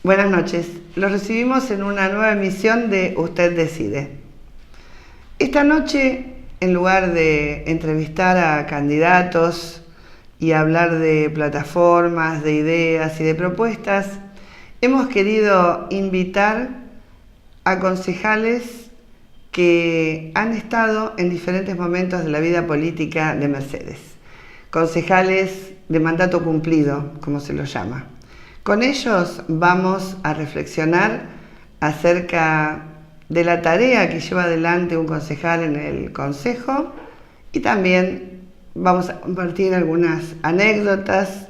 Buenas noches. Los recibimos en una nueva emisión de Usted Decide. Esta noche, en lugar de entrevistar a candidatos y hablar de plataformas, de ideas y de propuestas, hemos querido invitar a concejales que han estado en diferentes momentos de la vida política de Mercedes. Concejales de mandato cumplido, como se los llama. Con ellos vamos a reflexionar acerca de la tarea que lleva adelante un concejal en el Consejo y también vamos a compartir algunas anécdotas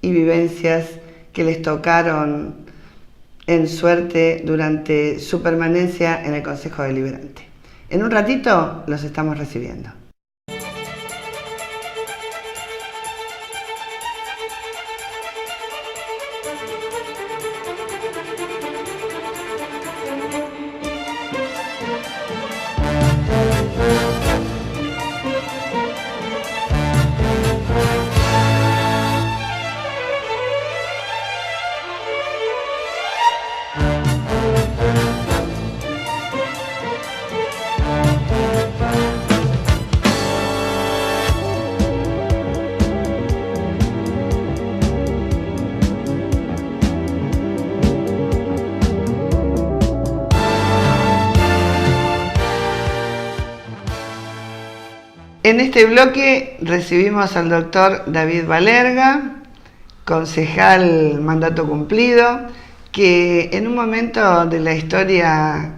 y vivencias que les tocaron en suerte durante su permanencia en el Consejo Deliberante. En un ratito los estamos recibiendo. En este bloque recibimos al doctor David Valerga, concejal mandato cumplido, que en un momento de la historia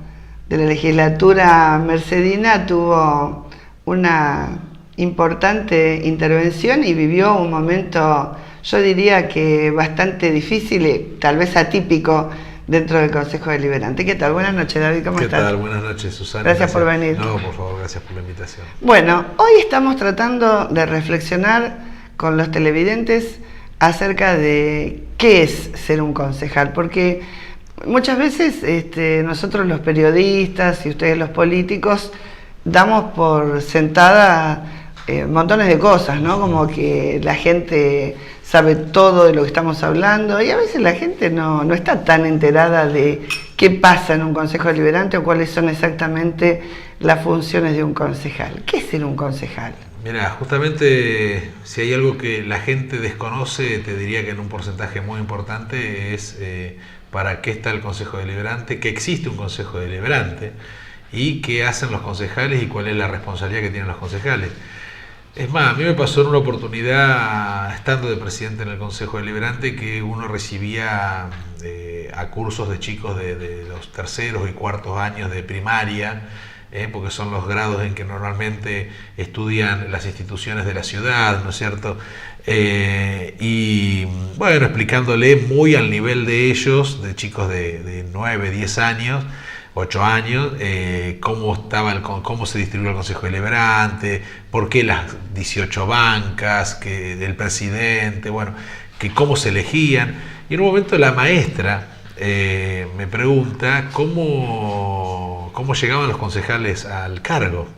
de la legislatura mercedina tuvo una importante intervención y vivió un momento, yo diría que bastante difícil y tal vez atípico dentro del Consejo Deliberante. ¿Qué tal? Buenas noches, David, ¿cómo estás? ¿Qué tal? Buenas noches, Susana. Gracias por venir. No, por favor, gracias por la invitación. Bueno, hoy estamos tratando de reflexionar con los televidentes acerca de qué es ser un concejal, porque muchas veces nosotros los periodistas y ustedes los políticos damos por sentada montones de cosas, ¿no? Como que la gente sabe todo de lo que estamos hablando y a veces la gente no está tan enterada de qué pasa en un Consejo Deliberante o cuáles son exactamente las funciones de un concejal. ¿Qué es ser un concejal? Mira, justamente si hay algo que la gente desconoce, te diría que en un porcentaje muy importante es para qué está el Consejo Deliberante, que existe un Consejo Deliberante y qué hacen los concejales y cuál es la responsabilidad que tienen los concejales. Es más, a mí me pasó en una oportunidad, estando de presidente en el Consejo Deliberante, que uno recibía a cursos de chicos de los terceros y cuartos años de primaria, porque son los grados en que normalmente estudian las instituciones de la ciudad, ¿no es cierto? Y bueno, explicándole muy al nivel de ellos, de chicos de 9, 10 años, 8 años, cómo se distribuyó el Consejo Deliberante, por qué las 18 bancas del presidente, bueno, que cómo se elegían. Y en un momento la maestra me pregunta cómo llegaban los concejales al cargo.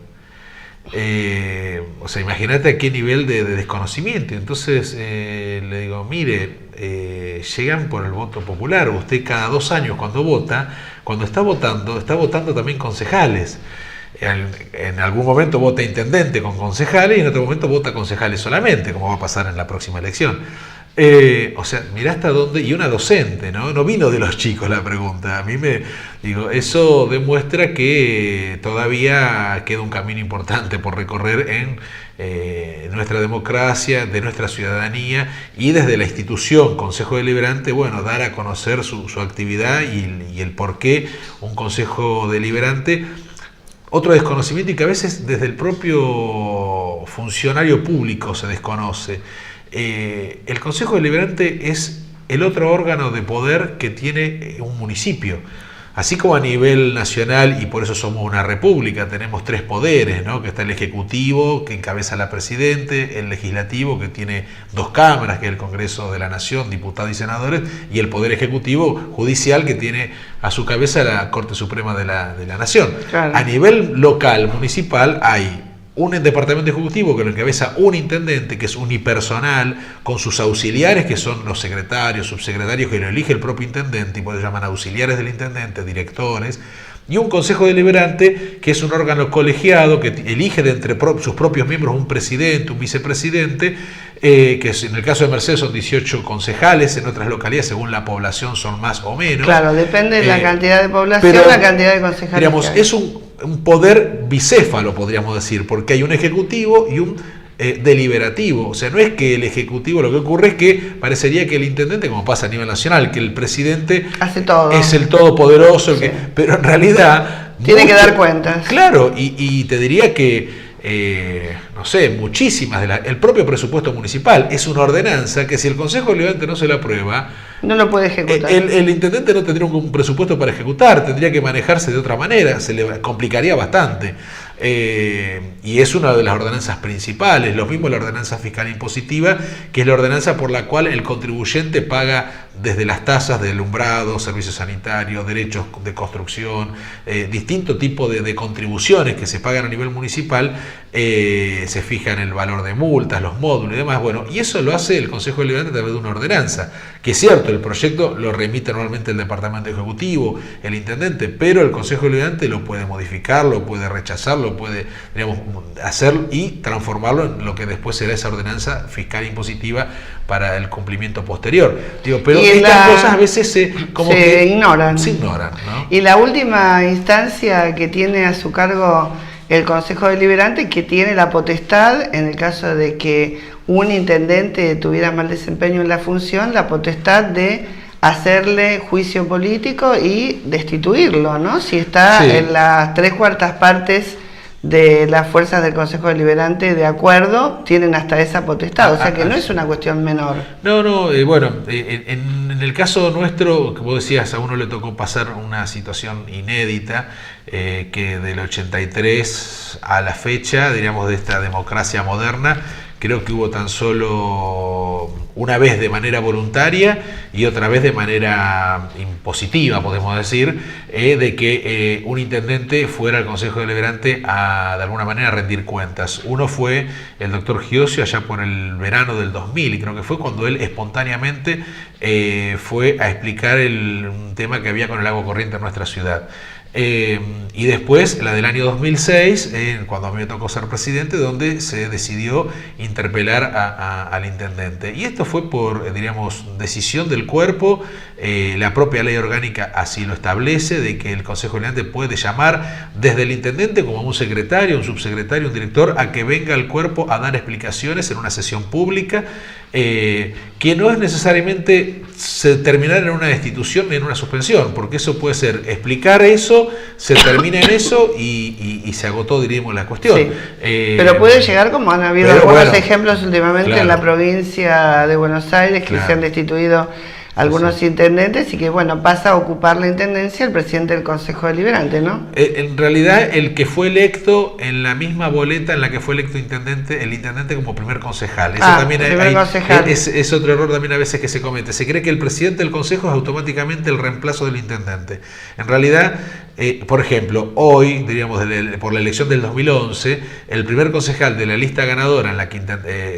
O sea, imagínate a qué nivel de desconocimiento. Entonces le digo, mire, llegan por el voto popular. Usted cada 2 años cuando está votando también concejales. En algún momento vota intendente con concejales y en otro momento vota concejales solamente, como va a pasar en la próxima elección. O sea, mirá hasta dónde, y una docente, no vino de los chicos la pregunta. A mí eso demuestra que todavía queda un camino importante por recorrer en nuestra democracia, de nuestra ciudadanía, y desde la institución Consejo Deliberante, bueno, dar a conocer su actividad y el por qué un Consejo Deliberante. Otro desconocimiento, y que a veces desde el propio funcionario público se desconoce. El Consejo Deliberante es el otro órgano de poder que tiene un municipio. Así como a nivel nacional, y por eso somos una república, tenemos 3 poderes, ¿no? Que está el Ejecutivo, que encabeza la Presidente, el Legislativo, que tiene 2 cámaras, que es el Congreso de la Nación, diputados y senadores, y el Poder Ejecutivo Judicial, que tiene a su cabeza la Corte Suprema de la Nación. Claro. A nivel local, municipal, hay un departamento ejecutivo que lo encabeza un intendente, que es unipersonal, con sus auxiliares, que son los secretarios, subsecretarios, que lo elige el propio intendente, y por eso llaman auxiliares del intendente, directores, y un consejo deliberante, que es un órgano colegiado que elige de entre sus propios miembros un presidente, un vicepresidente, que en el caso de Mercedes son 18 concejales, en otras localidades según la población son más o menos. Claro, depende de la cantidad de población, la cantidad de concejales. Digamos, es un poder bicéfalo, podríamos decir, porque hay un ejecutivo y un deliberativo. O sea, no es que el ejecutivo, lo que ocurre es que parecería que el intendente, como pasa a nivel nacional, que el presidente hace todo, es el todopoderoso, sí. Pero en realidad tiene que dar cuentas. Claro, y te diría que no sé, muchísimas el propio presupuesto municipal es una ordenanza que si el Consejo Deliberante no se la aprueba, no lo puede ejecutar. El intendente no tendría un presupuesto para ejecutar, tendría que manejarse de otra manera, se le complicaría bastante. Y es una de las ordenanzas principales, lo mismo la ordenanza fiscal impositiva, que es la ordenanza por la cual el contribuyente paga desde las tasas de alumbrado, servicios sanitarios, derechos de construcción, distinto tipo de contribuciones que se pagan a nivel municipal, se fijan el valor de multas, los módulos y demás. Bueno, y eso lo hace el Consejo Deliberante a través de una ordenanza, que es cierto, el proyecto lo remite normalmente el Departamento Ejecutivo, el Intendente, pero el Consejo Deliberante lo puede modificar, lo puede rechazar, lo puede, digamos, hacer y transformarlo en lo que después será esa ordenanza fiscal impositiva para el cumplimiento posterior. Digo, pero estas cosas a veces se ignoran. Se ignoran, ¿no? Y la última instancia que tiene a su cargo el Consejo Deliberante, que tiene la potestad, en el caso de que un intendente tuviera mal desempeño en la función, la potestad de hacerle juicio político y destituirlo, ¿no? Si está en las 3/4 partes de las fuerzas del Consejo Deliberante de acuerdo, tienen hasta esa potestad, o sea que no es una cuestión menor. No, bueno, en el caso nuestro, como decías, a uno le tocó pasar una situación inédita, que del 83 a la fecha, diríamos, de esta democracia moderna, creo que hubo tan solo una vez de manera voluntaria y otra vez de manera impositiva, podemos decir, de que un intendente fuera al Consejo Deliberante a, de alguna manera, rendir cuentas. Uno fue el doctor Giosio allá por el verano del 2000, y creo que fue cuando él espontáneamente fue a explicar un tema que había con el agua corriente en nuestra ciudad. Y después la del año 2006, cuando a mí me tocó ser presidente, donde se decidió interpelar al intendente. Y esto fue por, diríamos, decisión del cuerpo. La propia ley orgánica así lo establece, de que el Consejo Deliberante puede llamar desde el intendente como un secretario, un subsecretario, un director, a que venga al cuerpo a dar explicaciones en una sesión pública, que no es necesariamente terminar en una destitución ni en una suspensión, porque eso puede ser explicar eso, se termina en eso y se agotó, diríamos, la cuestión. Sí. Pero puede llegar, como han habido algunos ejemplos últimamente en la provincia de Buenos Aires, que se han destituido algunos intendentes y que, bueno, pasa a ocupar la intendencia el presidente del Consejo Deliberante, ¿no? En realidad, el que fue electo en la misma boleta en la que fue electo el intendente como primer concejal. Eso también es otro error también a veces que se comete. Se cree que el presidente del Consejo es automáticamente el reemplazo del intendente. En realidad, por ejemplo, hoy, diríamos, por la elección del 2011, el primer concejal de la lista ganadora en la que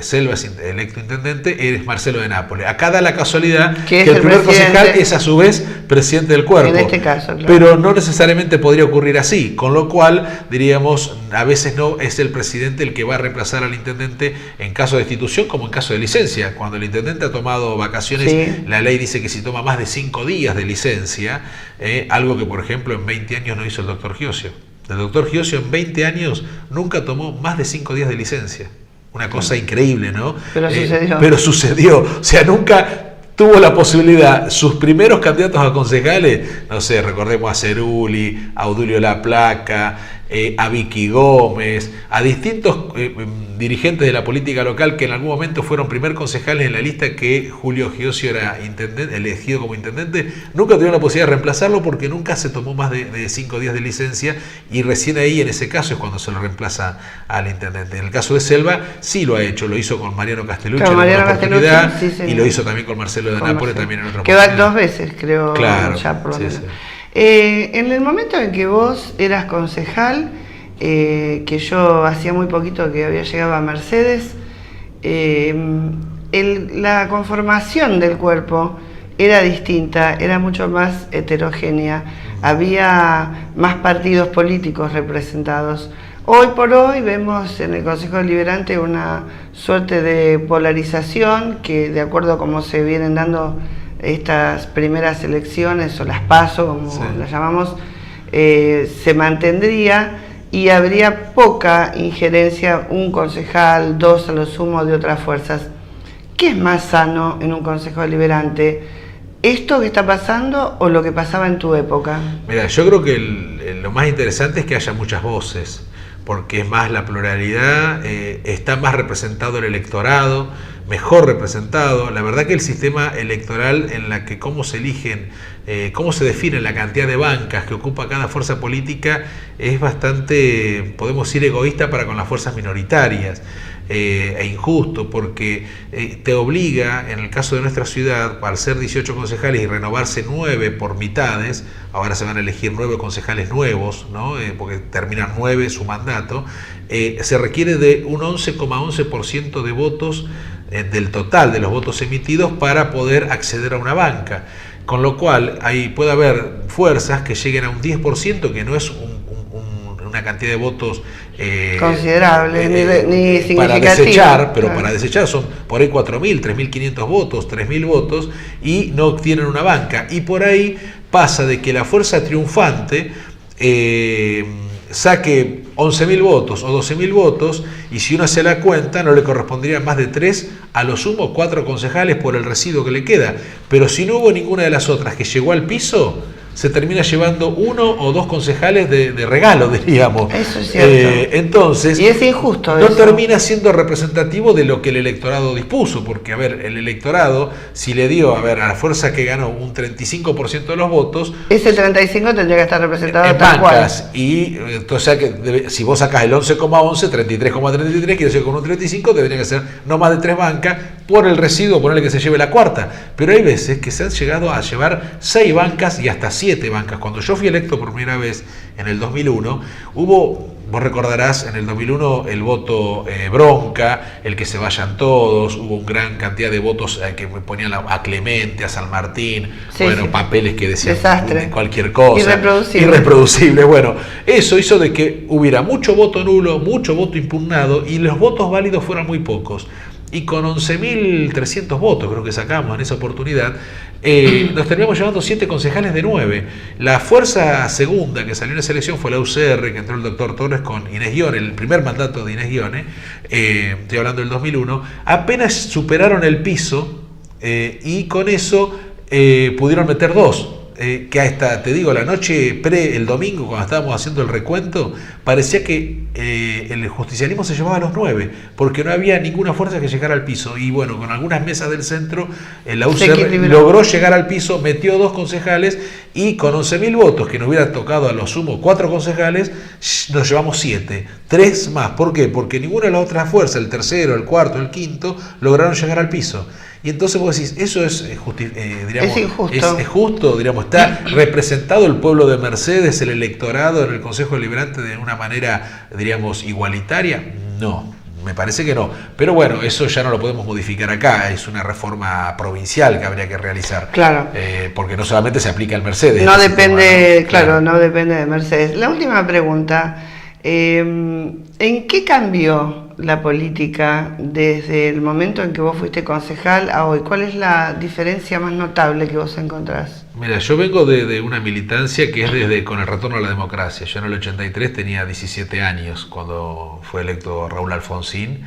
Selva es electo intendente es Marcelo de Nápoles. Acá da la casualidad que el primer concejal es a su vez presidente del cuerpo. En este caso, claro. Pero no necesariamente podría ocurrir así, con lo cual, diríamos, a veces no es el presidente el que va a reemplazar al intendente en caso de destitución como en caso de licencia. Cuando el intendente ha tomado vacaciones, la ley dice que si toma más de 5 días de licencia, algo que por ejemplo en 20 años no hizo el doctor Giosio. El doctor Giosio en 20 años nunca tomó más de 5 días de licencia. Una cosa increíble, ¿no? Pero sucedió. O sea, nunca tuvo la posibilidad. Sus primeros candidatos a concejales, no sé, recordemos a Cerulli, a Audulio Laplaca, a Vicky Gómez, a distintos dirigentes de la política local que en algún momento fueron primer concejales en la lista que Julio Giosio era elegido como intendente, nunca tuvieron la posibilidad de reemplazarlo porque nunca se tomó más de 5 días de licencia, y recién ahí, en ese caso, es cuando se lo reemplaza al intendente. En el caso de Selva sí lo ha hecho, lo hizo con Mariano Castellucci en otra oportunidad, y lo hizo también con Marcelo de Nápoles también en otra oportunidad. Que va 2 veces, creo, claro, ya por lo menos. En el momento en que vos eras concejal, que yo hacía muy poquito que había llegado a Mercedes, la conformación del cuerpo era distinta, era mucho más heterogénea, había más partidos políticos representados. Hoy por hoy vemos en el Consejo Deliberante una suerte de polarización que, de acuerdo a cómo se vienen dando estas primeras elecciones o las PASO, como las llamamos, se mantendría y habría poca injerencia, un concejal, dos a lo sumo de otras fuerzas. ¿Qué es más sano en un Consejo Deliberante? ¿Esto que está pasando o lo que pasaba en tu época? Mira, yo creo que lo más interesante es que haya muchas voces, porque es más la pluralidad, está más representado el electorado, mejor representado. La verdad que el sistema electoral en la que cómo se eligen, cómo se define la cantidad de bancas que ocupa cada fuerza política es bastante, podemos decir, egoísta para con las fuerzas minoritarias. E injusto, porque te obliga, en el caso de nuestra ciudad, al ser 18 concejales y renovarse 9 por mitades, ahora se van a elegir 9 concejales nuevos, ¿no? Porque terminan 9 su mandato, se requiere de un 11,11% de votos del total de los votos emitidos para poder acceder a una banca, con lo cual ahí puede haber fuerzas que lleguen a un 10%, que no es una cantidad de votos considerable, ni significativa. Para desechar, pero para desechar son por ahí 4.000, 3.500 votos, 3.000 votos, y no obtienen una banca. Y por ahí pasa de que la fuerza triunfante saque 11.000 votos o 12.000 votos, y si uno hace la cuenta no le corresponderían más de 3, a lo sumo 4 concejales por el residuo que le queda. Pero si no hubo ninguna de las otras que llegó al piso, se termina llevando 1 o 2 concejales de regalo, diríamos. Eso es cierto. Entonces, y es injusto no eso. termina siendo representativo de lo que el electorado dispuso, porque, a ver, el electorado, si le dio, a la fuerza que ganó un 35% de los votos, ese 35 tendría que estar representado en tal bancas, cual. y entonces si vos sacás el 11,11, 33,33, quiere decir que con un 35 debería que ser no más de 3 bancas, por el residuo, ponerle que se lleve la cuarta. Pero hay veces que se han llegado a llevar 6 bancas y hasta 7 bancas. Cuando yo fui electo por primera vez en el 2001, hubo, vos recordarás, en el 2001 el voto bronca, el que se vayan todos, hubo una gran cantidad de votos que ponían a Clemente, a San Martín, papeles que decían desastre, cualquier cosa. Irreproducible. Bueno, eso hizo de que hubiera mucho voto nulo, mucho voto impugnado, y los votos válidos fueran muy pocos. Y con 11.300 votos, creo que sacamos en esa oportunidad, nos terminamos llevando 7 concejales de 9. La fuerza segunda que salió en esa elección fue la UCR, que entró el doctor Torres con Inés Guione, el primer mandato de Inés Guione, estoy hablando del 2001, apenas superaron el piso, y con eso pudieron meter 2. Que hasta, te digo, la noche el domingo, cuando estábamos haciendo el recuento, parecía que el justicialismo se llevaba a los 9, porque no había ninguna fuerza que llegara al piso. Y bueno, con algunas mesas del centro, la UCR logró llegar al piso, metió 2 concejales, y con 11.000 votos, que nos hubiera tocado a lo sumo 4 concejales, nos llevamos 7, 3 más. ¿Por qué? Porque ninguna de las otras fuerzas, el tercero, el cuarto, el quinto, lograron llegar al piso. Y entonces vos decís, eso es, diríamos, es injusto. Es justo, diríamos, está representado el pueblo de Mercedes, el electorado en el Consejo Deliberante de una manera, diríamos, igualitaria. No, me parece que no. Pero bueno, eso ya no lo podemos modificar acá, es una reforma provincial que habría que realizar. Claro. Porque no solamente se aplica al Mercedes. No depende, ¿no? Claro, no depende de Mercedes. La última pregunta, ¿en qué cambió la política desde el momento en que vos fuiste concejal a hoy? ¿Cuál es la diferencia más notable que vos encontrás? Mira, yo vengo de una militancia que es desde con el retorno a la democracia. Yo en el 83 tenía 17 años cuando fue electo Raúl Alfonsín,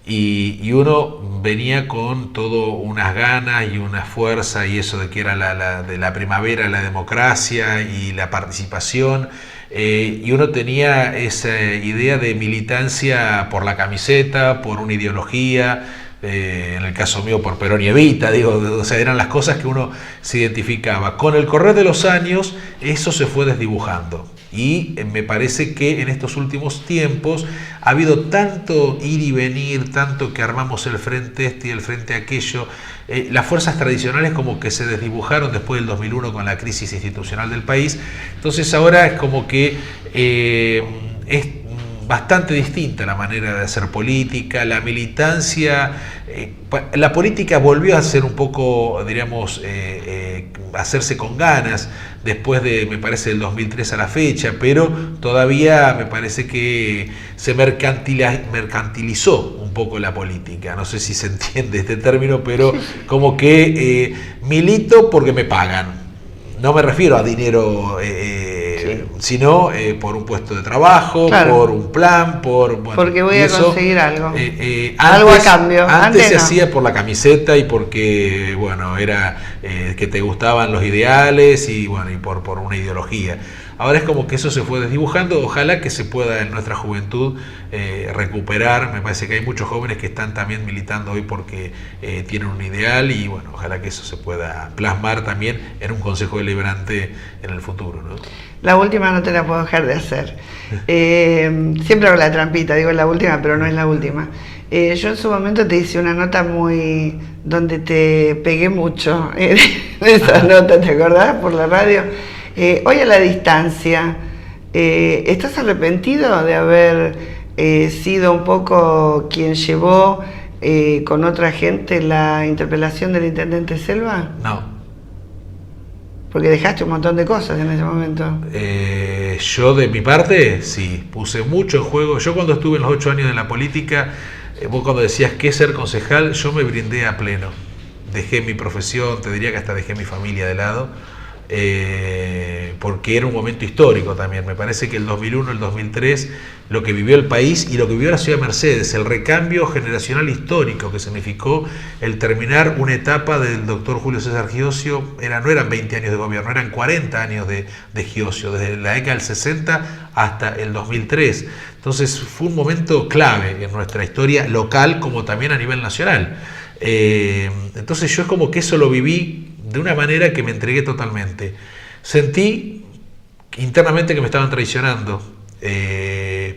y uno venía con todo unas ganas y una fuerza, y eso de que era de la primavera la democracia y la participación. Y uno tenía esa idea de militancia por la camiseta, por una ideología, en el caso mío por Perón y Evita, o sea, eran las cosas que uno se identificaba. Con el correr de los años eso se fue desdibujando, y me parece que en estos últimos tiempos ha habido tanto ir y venir, tanto que armamos el frente este y el frente aquello. Las fuerzas tradicionales como que se desdibujaron después del 2001 con la crisis institucional del país. Entonces ahora es como que bastante distinta la manera de hacer política, la militancia, la política volvió a ser un poco, diríamos, hacerse con ganas después de, me parece, del 2003 a la fecha, pero todavía me parece que se mercantilizó un poco la política. No sé si se entiende este término, pero como que milito porque me pagan. No me refiero a dinero, sino por un puesto de trabajo, claro, por un plan, porque voy a conseguir algo. Algo a cambio. Antes se hacía por la camiseta y porque, bueno, era que te gustaban los ideales y, bueno, y por una ideología. Ahora es como que eso se fue desdibujando. Ojalá que se pueda en nuestra juventud recuperar. Me parece que hay muchos jóvenes que están también militando hoy porque tienen un ideal y, bueno, ojalá que eso se pueda plasmar también en un Consejo Deliberante en el futuro, ¿no? La última no te la puedo dejar de hacer. Siempre hago la trampita, digo la última, pero no es la última. Yo en su momento te hice una nota donde te pegué mucho en esa nota, ¿te acordás? Por la radio. Hoy a la distancia, ¿estás arrepentido de haber sido un poco quien llevó con otra gente la interpelación del intendente Selva? No. Porque dejaste un montón de cosas en ese momento. Yo de mi parte, sí, puse mucho en juego. Yo cuando estuve en los 8 años de la política, vos cuando decías qué ser concejal, yo me brindé a pleno. Dejé mi profesión, te diría que hasta dejé mi familia de lado. Porque era un momento histórico también. Me parece que el 2001, el 2003, lo que vivió el país y lo que vivió la ciudad de Mercedes, el recambio generacional histórico que significó el terminar una etapa del doctor Julio César Giosio, no eran 20 años de gobierno, eran 40 años de Giosio, desde la década del 60 hasta el 2003. Entonces fue un momento clave en nuestra historia local como también a nivel nacional. Entonces yo es como que eso lo viví de una manera que me entregué totalmente. Sentí internamente que me estaban traicionando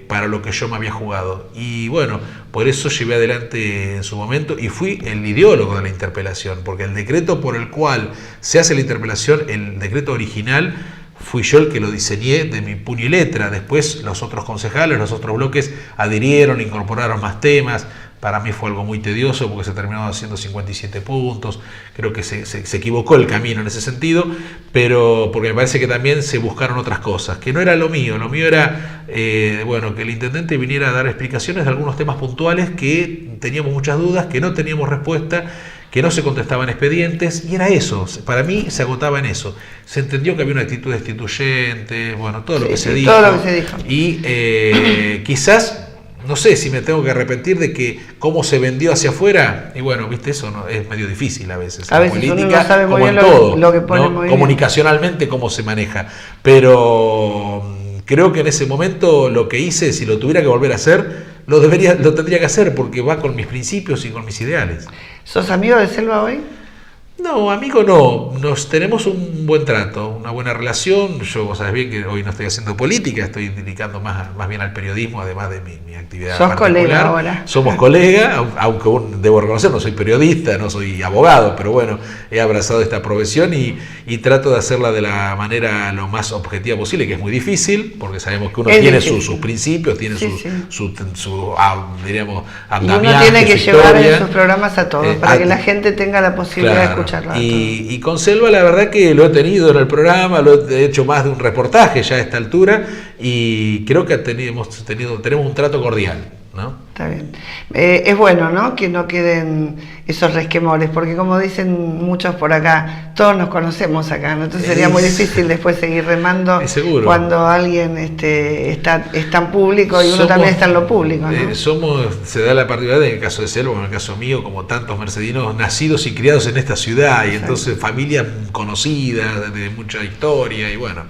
para lo que yo me había jugado. Y bueno, por eso llevé adelante en su momento y fui el ideólogo de la interpelación, porque el decreto por el cual se hace la interpelación, el decreto original, fui yo el que lo diseñé de mi puño y letra. Después los otros concejales, los otros bloques adhirieron, incorporaron más temas. Para mí fue algo muy tedioso porque se terminó haciendo 57 puntos. Creo que se equivocó el camino en ese sentido, pero porque me parece que también se buscaron otras cosas, que no era lo mío. Lo mío era bueno, que el intendente viniera a dar explicaciones de algunos temas puntuales que teníamos muchas dudas, que no teníamos respuesta, que no se contestaban expedientes, y era eso. Para mí se agotaba en eso. Se entendió que había una actitud destituyente, bueno, todo lo que se dijo. Todo lo que se dijo. Y quizás, no sé si me tengo que arrepentir de que cómo se vendió hacia afuera, y bueno, viste, eso no, es medio difícil a veces. A veces política, uno no sabe muy bien lo que pone, ¿no? Comunicacionalmente cómo se maneja. Pero creo que en ese momento lo que hice, si lo tuviera que volver a hacer, lo tendría que hacer porque va con mis principios y con mis ideales. ¿Sos amigo de Selva hoy? No, amigo no, nos tenemos un buen trato, una buena relación. Yo, vos sabés bien que hoy no estoy haciendo política, estoy dedicando más bien al periodismo, además de mi actividad particular. ¿Sos colega ahora? Somos colegas, aunque debo reconocer, no soy periodista, no soy abogado, pero bueno, he abrazado esta profesión y trato de hacerla de la manera lo más objetiva posible, que es muy difícil, porque sabemos que uno tiene sus principios, tiene su diríamos, andamiaje, y uno tiene que llevar en sus programas a todos, para que la gente tenga la posibilidad de escuchar. Y con Selva la verdad que lo he tenido en el programa, lo he hecho más de un reportaje ya a esta altura y creo que tenemos un trato cordial, ¿no? Está bien. Es bueno, ¿no?, que no queden esos resquemores, porque como dicen muchos por acá, todos nos conocemos acá, ¿no? Entonces sería muy difícil después seguir remando cuando alguien está en público y uno también está en lo público, ¿no? Se da la particularidad en el caso de Selva, en el caso mío, como tantos mercedinos nacidos y criados en esta ciudad, y entonces familias conocidas, de mucha historia, y bueno,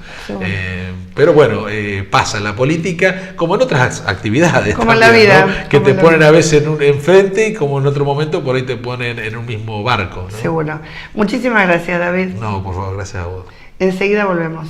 pero bueno, pasa en la política, como en otras actividades. Como también, en la vida. ¿No? Que te ponen a veces enfrente y como en otro momento por ahí te ponen en un mismo barco, ¿no? Seguro. Muchísimas gracias, David. No, por favor, gracias a vos. Enseguida volvemos.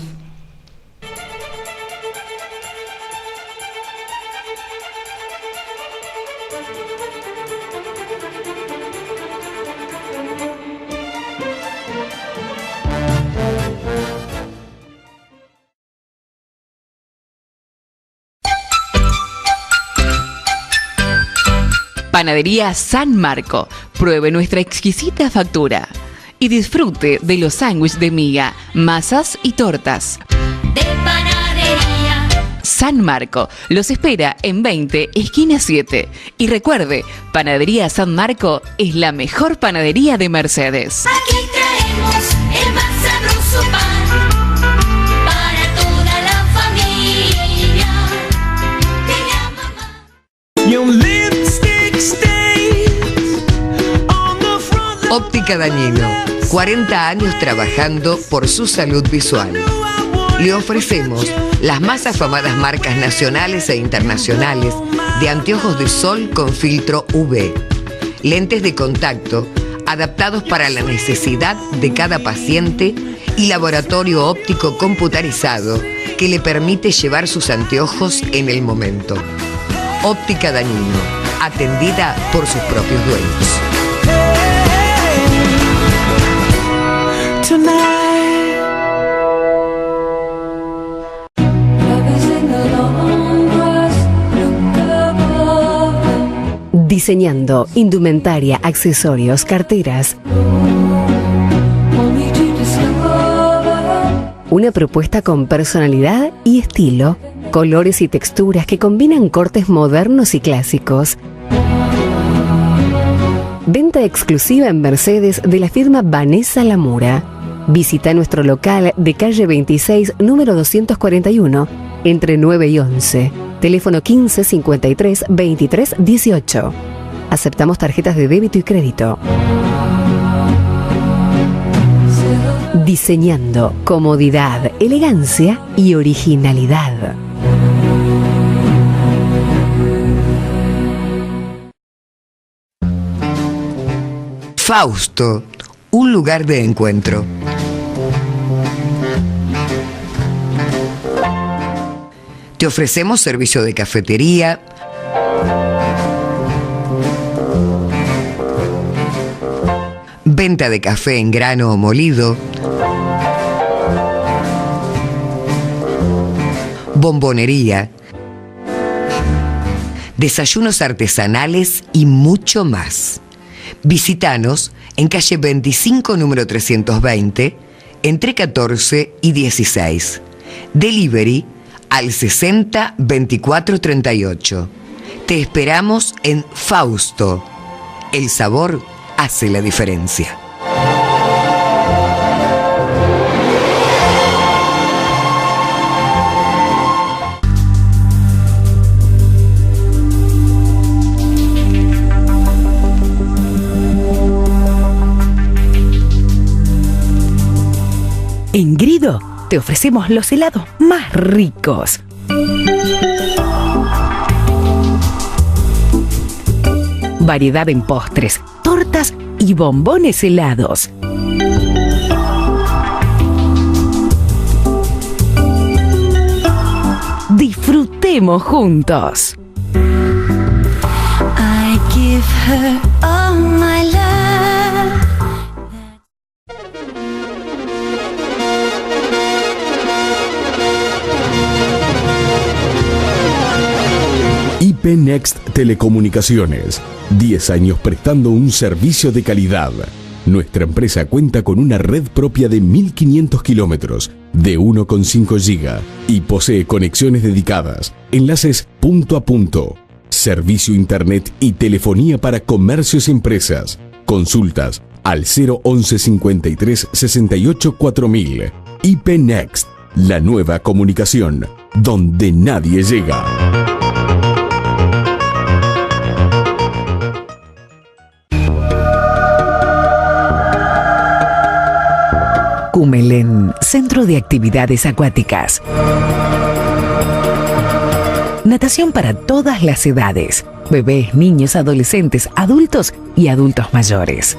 Panadería San Marco. Pruebe nuestra exquisita factura y disfrute de los sándwiches de miga, masas y tortas. De Panadería San Marco los espera en 20, esquina 7. Y recuerde, Panadería San Marco es la mejor panadería de Mercedes. aquí traemos el más sabroso pan para toda la familia de la mamá. Óptica Dañino, 40 años trabajando por su salud visual. Le ofrecemos las más afamadas marcas nacionales e internacionales de anteojos de sol con filtro UV, lentes de contacto adaptados para la necesidad de cada paciente y laboratorio óptico computarizado que le permite llevar sus anteojos en el momento. Óptica Dañino, atendida por sus propios dueños. Diseñando indumentaria, accesorios, carteras. Una propuesta con personalidad y estilo, colores y texturas que combinan cortes modernos y clásicos. Venta exclusiva en Mercedes de la firma Vanessa Lamura. Visita nuestro local de calle 26, número 241, entre 9 y 11. Teléfono 15 53 23 18. Aceptamos tarjetas de débito y crédito. Diseñando comodidad, elegancia y originalidad. Fausto, un lugar de encuentro. Te ofrecemos servicio de cafetería, venta de café en grano o molido, bombonería, desayunos artesanales y mucho más. Visítanos en calle 25, número 320, entre 14 y 16. Delivery al 60 24 38. Te esperamos en Fausto. El sabor hace la diferencia. En Grido te ofrecemos los helados más ricos. Variedad en postres, tortas y bombones helados. Disfrutemos juntos. I give her all my love. IP Next Telecomunicaciones. 10 años prestando un servicio de calidad. Nuestra empresa cuenta con una red propia de 1.500 kilómetros de 1,5 GB y posee conexiones dedicadas, enlaces punto a punto, servicio internet y telefonía para comercios y empresas. Consultas al 011 53 68 4000. IP Next, la nueva comunicación, donde nadie llega. Cumelén, Centro de Actividades Acuáticas. Natación para todas las edades. Bebés, niños, adolescentes, adultos y adultos mayores.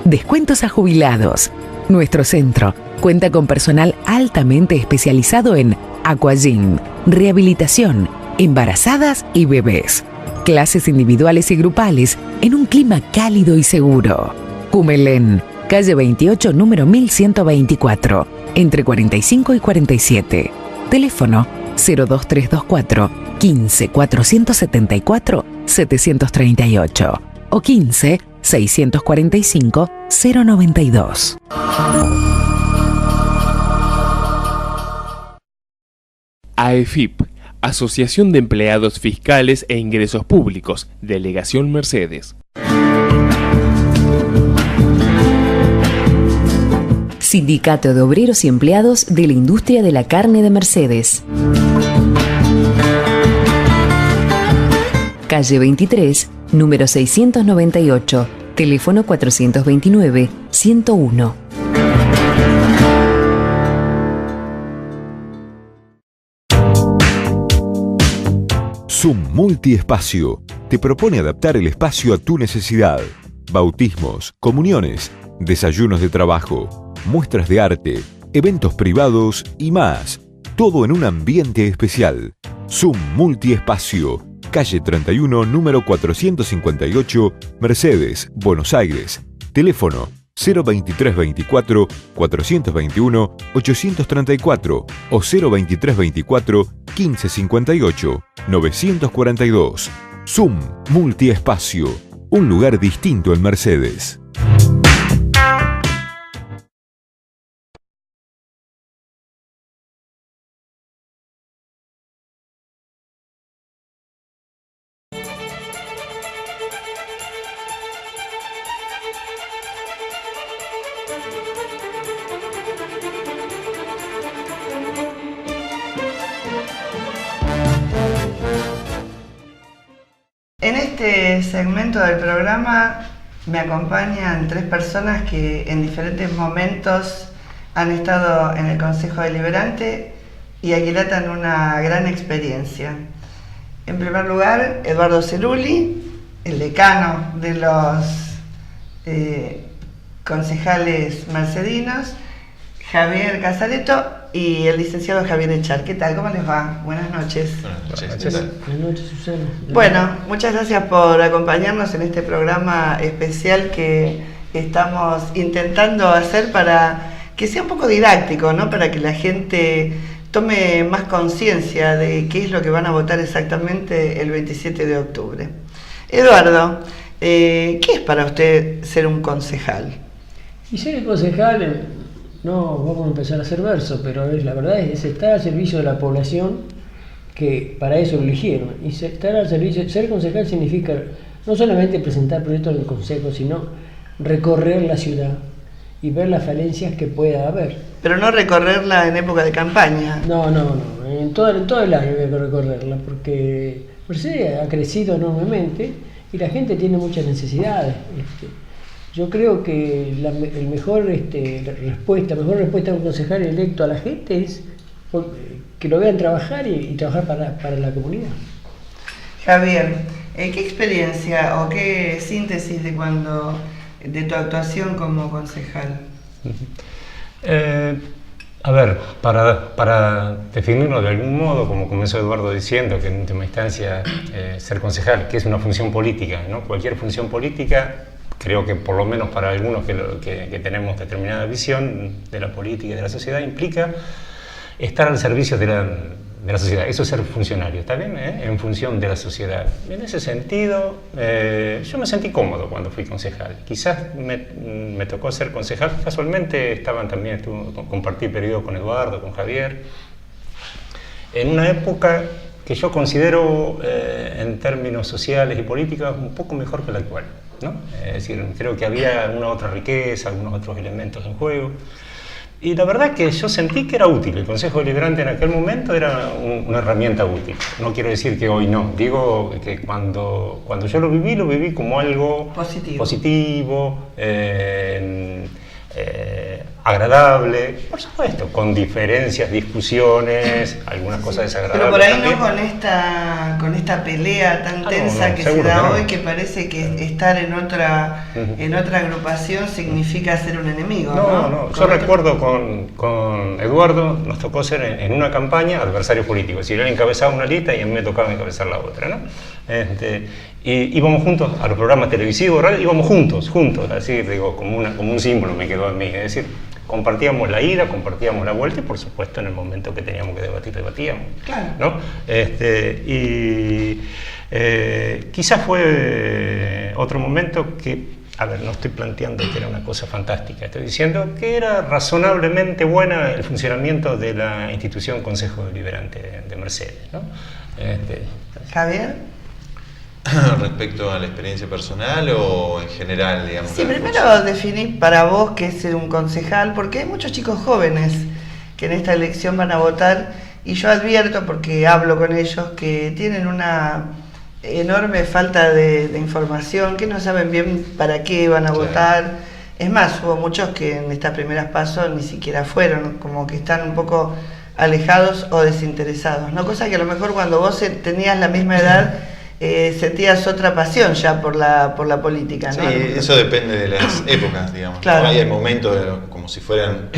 Descuentos a jubilados. Nuestro centro cuenta con personal altamente especializado en aquagym, rehabilitación, embarazadas y bebés. Clases individuales y grupales en un clima cálido y seguro. Cumelén, calle 28, número 1124, entre 45 y 47. Teléfono 02324 15 474 738 o 15 645 092. AEFIP, Asociación de Empleados Fiscales e Ingresos Públicos, Delegación Mercedes. Sindicato de Obreros y Empleados de la Industria de la Carne de Mercedes. Calle 23, número 698, teléfono 429-101. Zoom Multiespacio te propone adaptar el espacio a tu necesidad. Bautismos, comuniones, desayunos de trabajo, muestras de arte, eventos privados y más. Todo en un ambiente especial. Zoom Multiespacio, calle 31, número 458, Mercedes, Buenos Aires. Teléfono 02324 421 834 o 02324 1558 942. Zoom Multiespacio, un lugar distinto en Mercedes. En este segmento del programa me acompañan 3 personas que en diferentes momentos han estado en el Consejo Deliberante y aquilatan una gran experiencia. En primer lugar, Eduardo Cerulli, el decano de los concejales mercedinos, Javier Casareto y el licenciado Javier Echar. ¿Qué tal? ¿Cómo les va? Buenas noches. Buenas noches, Susana. Bueno, muchas gracias por acompañarnos en este programa especial que estamos intentando hacer para que sea un poco didáctico, ¿no? Para que la gente tome más conciencia de qué es lo que van a votar exactamente el 27 de octubre. Eduardo, ¿qué es para usted ser un concejal? Y ser concejal, no vamos a empezar a hacer verso, pero la verdad es estar al servicio de la población, que para eso lo eligieron. Y estar al servicio, ser concejal significa no solamente presentar proyectos en el consejo, sino recorrer la ciudad y ver las falencias que pueda haber. Pero no recorrerla en época de campaña. No, en todo el año hay que recorrerla, porque Mercedes ha crecido enormemente y la gente tiene muchas necesidades. Yo creo que la mejor respuesta a un concejal electo a la gente es que lo vean trabajar y trabajar para la comunidad. Javier, ¿qué experiencia o qué síntesis de tu actuación como concejal? A ver, para definirlo de algún modo, como comenzó Eduardo diciendo, que en última instancia ser concejal, que es una función política, ¿no? Cualquier función política, creo que por lo menos para algunos que tenemos determinada visión de la política y de la sociedad, implica estar al servicio de la sociedad. Eso es ser funcionario, ¿está bien? En función de la sociedad. En ese sentido, yo me sentí cómodo cuando fui concejal. Quizás me tocó ser concejal, casualmente compartí periodo con Eduardo, con Javier, en una época que yo considero en términos sociales y políticos un poco mejor que la actual, ¿no? Es decir, creo que había alguna otra riqueza, algunos otros elementos en juego. Y la verdad que yo sentí que era útil. El Consejo Deliberante en aquel momento era una herramienta útil. No quiero decir que hoy no. Digo que cuando yo lo viví como algo positivo, agradable, por supuesto, con diferencias, discusiones, algunas cosas desagradables. Pero por ahí también. No con esta pelea tan tensa que se da hoy, que parece que estar en otra agrupación significa ser un enemigo. No. Yo recuerdo con Eduardo, nos tocó ser en una campaña adversario político. Es decir, él encabezaba una lista y a mí me tocaba encabezar la otra, ¿no? Y íbamos juntos a los programas televisivos, íbamos juntos, así digo, como un símbolo me quedó a mí. Es decir, compartíamos la ida, compartíamos la vuelta y por supuesto en el momento que teníamos que debatir, debatíamos. Claro. ¿No? Quizás fue otro momento que, a ver, no estoy planteando que era una cosa fantástica, estoy diciendo que era razonablemente buena el funcionamiento de la institución Consejo Deliberante de Mercedes, ¿no? Javier. ¿Respecto a la experiencia personal o en general, digamos? Sí, primero definir para vos qué es ser un concejal, porque hay muchos chicos jóvenes que en esta elección van a votar y yo advierto, porque hablo con ellos, que tienen una enorme falta de información, que no saben bien para qué van a votar. Es más, hubo muchos que en estas primeras pasos ni siquiera fueron, como que están un poco alejados o desinteresados, ¿no? Cosa que a lo mejor cuando vos tenías la misma edad sentías otra pasión ya por la política, ¿no? Sí, eso depende de las épocas, digamos. Claro. ¿No? Hay momentos como si fueran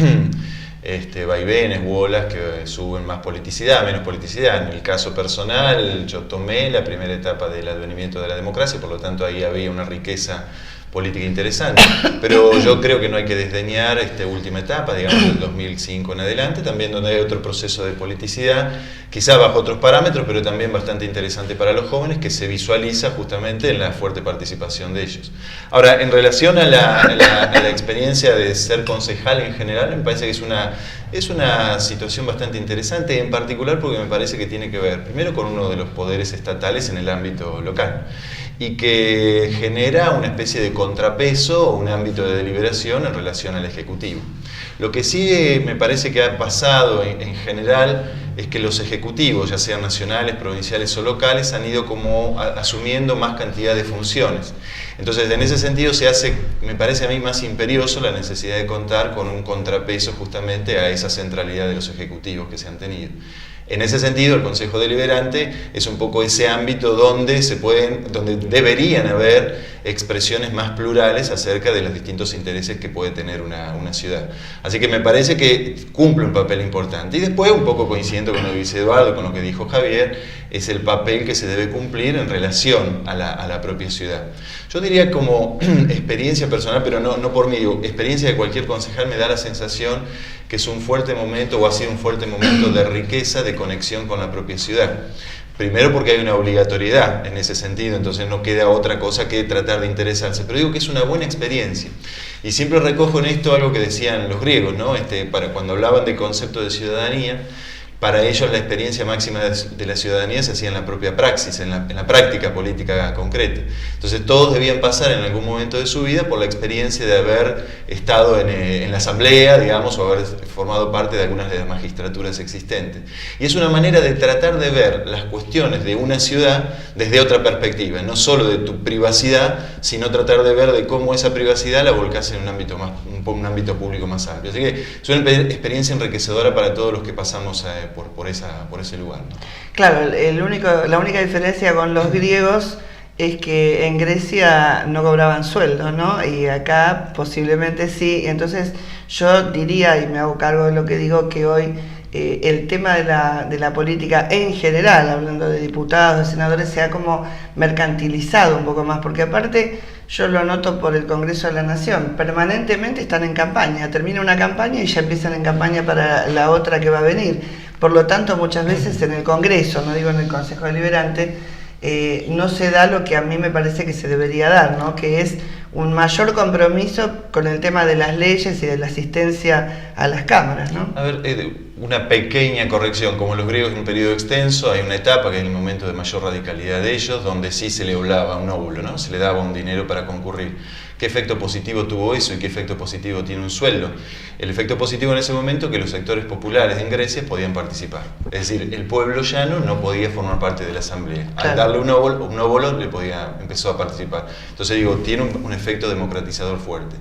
vaivenes u olas que suben más politicidad, menos politicidad. En el caso personal, yo tomé la primera etapa del advenimiento de la democracia, por lo tanto ahí había una riqueza política interesante, pero yo creo que no hay que desdeñar esta última etapa, digamos, del 2005 en adelante, también donde hay otro proceso de politicidad, quizá bajo otros parámetros, pero también bastante interesante para los jóvenes, que se visualiza justamente en la fuerte participación de ellos. Ahora, en relación a la experiencia de ser concejal en general, me parece que es una situación bastante interesante, en particular porque me parece que tiene que ver, primero, con uno de los poderes estatales en el ámbito local, y que genera una especie de contrapeso o un ámbito de deliberación en relación al Ejecutivo. Lo que sí me parece que ha pasado en general es que los ejecutivos, ya sean nacionales, provinciales o locales, han ido como asumiendo más cantidad de funciones. Entonces, en ese sentido se hace, me parece a mí, más imperioso la necesidad de contar con un contrapeso justamente a esa centralidad de los ejecutivos que se han tenido. En ese sentido, el Consejo Deliberante es un poco ese ámbito donde deberían haber expresiones más plurales acerca de los distintos intereses que puede tener una ciudad. Así que me parece que cumple un papel importante. Y después, un poco coincidiendo con lo que dice Eduardo, con lo que dijo Javier, es el papel que se debe cumplir en relación a la propia ciudad. Yo diría como experiencia personal, pero no por mí, experiencia de cualquier concejal, me da la sensación que es un fuerte momento, o ha sido un fuerte momento de riqueza, de conexión con la propia ciudad. Primero porque hay una obligatoriedad en ese sentido, entonces no queda otra cosa que tratar de interesarse. Pero digo que es una buena experiencia. Y siempre recojo en esto algo que decían los griegos, ¿no? Para cuando hablaban de concepto de ciudadanía, para ellos la experiencia máxima de la ciudadanía se hacía en la propia praxis, en la práctica política concreta. Entonces todos debían pasar en algún momento de su vida por la experiencia de haber estado en la asamblea, digamos, o haber formado parte de algunas de las magistraturas existentes. Y es una manera de tratar de ver las cuestiones de una ciudad desde otra perspectiva, no solo de tu privacidad, sino tratar de ver de cómo esa privacidad la volcás en un ámbito público más amplio. Así que es una experiencia enriquecedora para todos los que pasamos por ese lugar, ¿no? Claro, la única diferencia con los griegos es que en Grecia no cobraban sueldo, ¿no? Y acá posiblemente sí. Entonces yo diría, y me hago cargo de lo que digo, que hoy el tema de la política en general, hablando de diputados, de senadores, se ha como mercantilizado un poco más, porque aparte yo lo noto por el Congreso de la Nación, permanentemente están en campaña, termina una campaña y ya empiezan en campaña para la otra que va a venir. Por lo tanto, muchas veces en el Congreso, no digo en el Consejo Deliberante, no se da lo que a mí me parece que se debería dar, ¿no? Que es un mayor compromiso con el tema de las leyes y de la asistencia a las cámaras, ¿no? A ver, una pequeña corrección. Como los griegos en un periodo extenso, hay una etapa que es el momento de mayor radicalidad de ellos, donde sí se le oblaba un óvulo, ¿no? Se le daba un dinero para concurrir. ¿Qué efecto positivo tuvo eso y qué efecto positivo tiene un sueldo? El efecto positivo en ese momento que los sectores populares en Grecia podían participar. Es decir, el pueblo llano no podía formar parte de la asamblea. Claro. Al darle un óvulo empezó a participar. Entonces digo, tiene un efecto democratizador fuerte.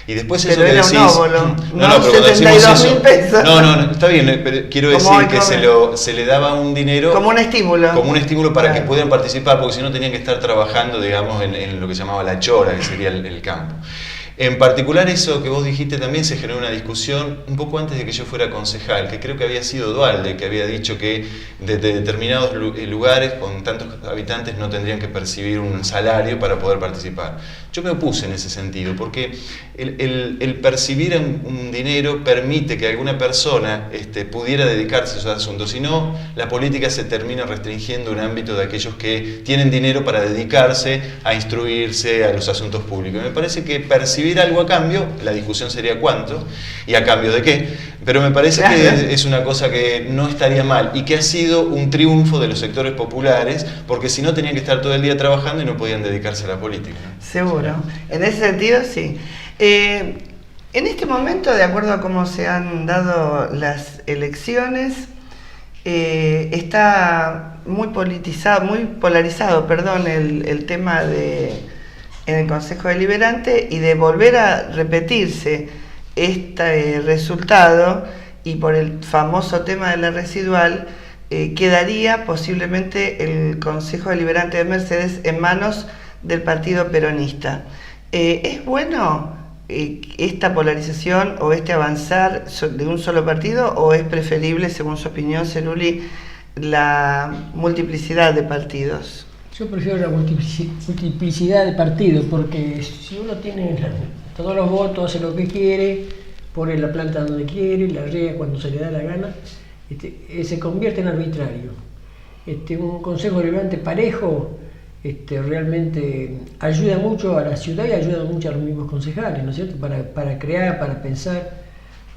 Y después eso pero que era decís... un óvulo, No, pero 72.000 pesos. No, está bien, pero quiero decir que se le daba un dinero... Como un estímulo. Como un estímulo para claro. que puedan participar, porque si no tenían que estar trabajando, digamos, en lo que se llamaba la chora, que sería el campo. En particular eso que vos dijiste también se generó una discusión un poco antes de que yo fuera concejal, que creo que había sido Dualde, que había dicho que desde determinados lugares con tantos habitantes no tendrían que percibir un salario para poder participar. Yo me opuse en ese sentido, porque el percibir un dinero permite que alguna persona pudiera dedicarse a esos asuntos, si no, la política se termina restringiendo un ámbito de aquellos que tienen dinero para dedicarse a instruirse a los asuntos públicos. Me parece que percibir algo a cambio, la discusión sería cuánto y a cambio de qué, pero me parece que es una cosa que no estaría mal y que ha sido un triunfo de los sectores populares, porque si no tenían que estar todo el día trabajando y no podían dedicarse a la política. Seguro, en ese sentido sí. En este momento, de acuerdo a cómo se han dado las elecciones, está muy politizado, muy polarizado, el tema en el Consejo Deliberante, y de volver a repetirse este resultado y por el famoso tema de la residual, quedaría posiblemente el Consejo Deliberante de Mercedes en manos del Partido Peronista. ¿Es bueno esta polarización o este avanzar de un solo partido, o es preferible, según su opinión, Cerulli, la multiplicidad de partidos? Yo prefiero la multiplicidad de partidos, porque si uno tiene todos los votos, hace lo que quiere, pone la planta donde quiere, la riega cuando se le da la gana, se convierte en arbitrario. Un consejo deliberante parejo realmente ayuda mucho a la ciudad y ayuda mucho a los mismos concejales, ¿no es cierto? Para crear, para pensar,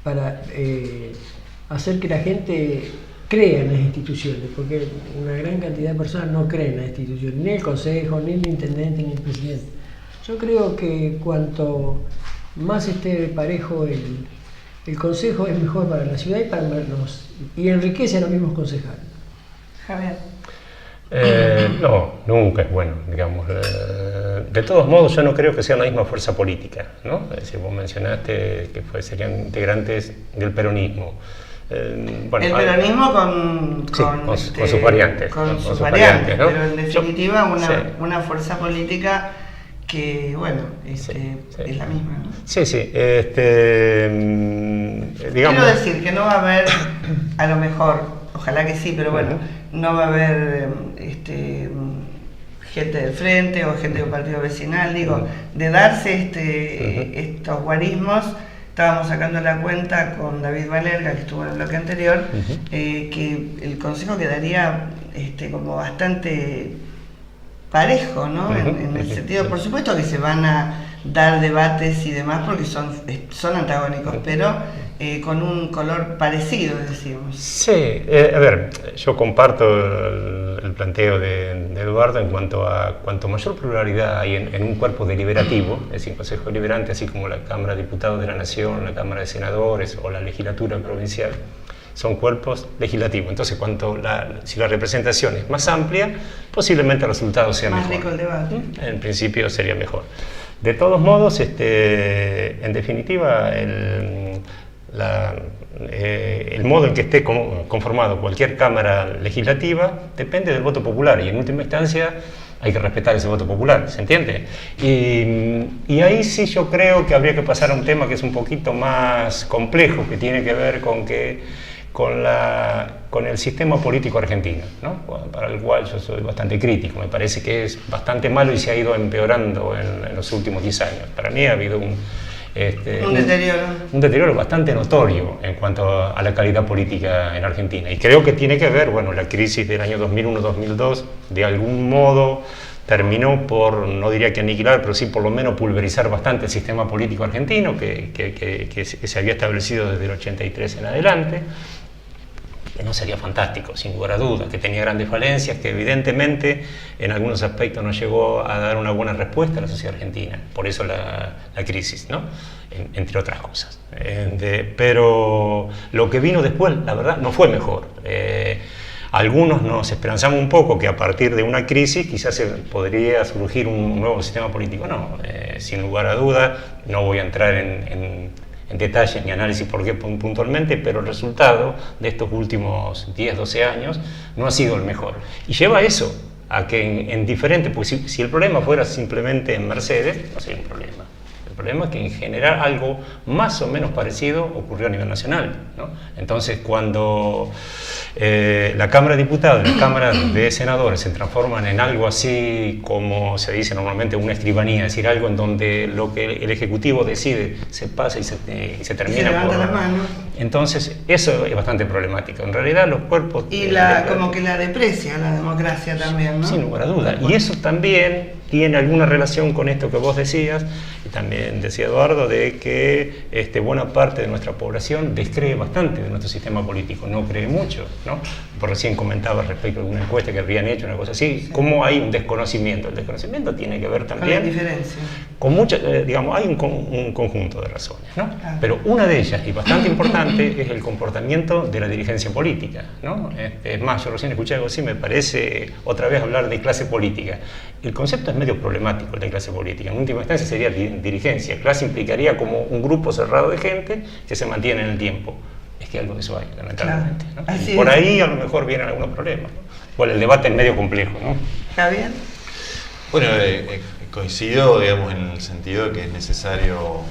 para hacer que la gente crea en las instituciones, porque una gran cantidad de personas no creen en las instituciones, ni el consejo, ni el intendente, ni el presidente. Yo creo que cuanto más esté parejo el consejo, es mejor para la ciudad y enriquece a los mismos concejales. Javier. No, nunca es bueno, digamos. De todos modos, yo no creo que sea la misma fuerza política, ¿no? Es decir, vos mencionaste que serían integrantes del peronismo. Bueno, el peronismo con sus variantes. Con sus variantes, ¿no? Pero en definitiva una fuerza política que, bueno, es la misma, ¿no? Sí. Digamos, quiero decir que no va a haber, a lo mejor, ojalá que sí, pero bueno, no va a haber gente del frente o gente del partido vecinal, de darse estos guarismos. Estábamos sacando la cuenta con David Valerga, que estuvo en el bloque anterior, que el consejo quedaría como bastante parejo, ¿no? En el sentido, por supuesto que se van a dar debates y demás porque son antagónicos, pero con un color parecido, decimos. Sí, a ver, yo comparto el planteo de Eduardo en cuanto a cuanto mayor pluralidad hay en un cuerpo deliberativo, es decir, Consejo Deliberante, así como la Cámara de Diputados de la Nación, la Cámara de Senadores o la Legislatura Provincial, son cuerpos legislativos. Entonces, si la representación es más amplia, posiblemente el resultado sea mejor. Más rico el debate. En principio sería mejor. De todos modos, en definitiva, el modo en que esté conformado cualquier cámara legislativa depende del voto popular, y en última instancia hay que respetar ese voto popular, ¿se entiende? Y ahí sí yo creo que habría que pasar a un tema que es un poquito más complejo, que tiene que ver con el sistema político argentino, ¿no? Para el cual yo soy bastante crítico. Me parece que es bastante malo y se ha ido empeorando en los últimos 10 años. Para mí ha habido un deterioro bastante notorio en cuanto a la calidad política en Argentina. Y creo que tiene que ver, la crisis del año 2001-2002 de algún modo terminó por, no diría que aniquilar, pero sí por lo menos pulverizar bastante el sistema político argentino que se había establecido desde el 83 en adelante, que no sería fantástico, sin lugar a dudas, que tenía grandes falencias, que evidentemente en algunos aspectos no llegó a dar una buena respuesta a la sociedad argentina, por eso la crisis, ¿no? Entre otras cosas. Pero lo que vino después, la verdad, no fue mejor. Algunos nos esperanzamos un poco que a partir de una crisis quizás podría surgir un nuevo sistema político. No, sin lugar a dudas, no voy a entrar en detalles ni análisis por qué puntualmente, pero el resultado de estos últimos 10, 12 años no ha sido el mejor. Y lleva eso a que en diferentes, pues si el problema fuera simplemente en Mercedes, no sería un problema. problema es que en general algo más o menos parecido ocurrió a nivel nacional, ¿no? Entonces, cuando la Cámara de Diputados y la Cámara de Senadores se transforman en algo así como se dice normalmente una escribanía, es decir, algo en donde lo que el Ejecutivo decide se pasa y se termina levanta la mano. Entonces, eso es bastante problemático. En realidad, los cuerpos... Y como que la deprecia la democracia también, ¿no? Sin lugar a duda. Y eso también tiene alguna relación con esto que vos decías, y también decía Eduardo, de que buena parte de nuestra población descree bastante de nuestro sistema político, no cree mucho, ¿no? Por recién comentabas respecto a una encuesta que habían hecho, una cosa así, sí. ¿Cómo hay un desconocimiento? El desconocimiento tiene que ver también... Con la diferencia. Con muchas, hay un conjunto de razones, ¿no? Claro. Pero una de ellas, y bastante importante, es el comportamiento de la dirigencia política, ¿no? Es más, yo recién escuché algo así, me parece otra vez hablar de clase política. El concepto es medio problemático, el de clase política. En última instancia sería dirigencia. Clase implicaría como un grupo cerrado de gente que se mantiene en el tiempo. Es que algo de eso hay, lamentablemente, ¿no? Y por ahí a lo mejor vienen algunos problemas, ¿no? Bueno, el debate es medio complejo, ¿no? ¿Está bien? Bueno, coincido, digamos, en el sentido de que es necesario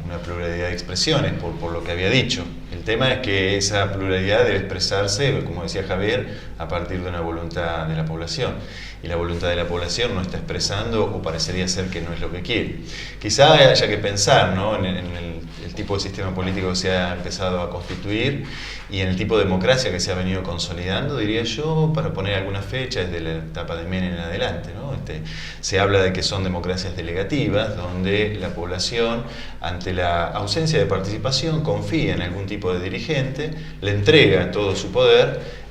una pluralidad de expresiones, por lo que había dicho. El tema es que esa pluralidad debe expresarse, como decía Javier, a partir de una voluntad de la población. Y la voluntad de la población no está expresando, o parecería ser que no es lo que quiere. Quizá haya que pensar, ¿no?, en el tipo de sistema político que se ha empezado a constituir y en el tipo de democracia que se ha venido consolidando, diría yo, para poner alguna fecha desde la etapa de Menem en adelante, ¿no? Se habla de que son democracias delegativas, donde la población, ante la ausencia de participación, confía en algún tipo de dirigente, le entrega todo su poder,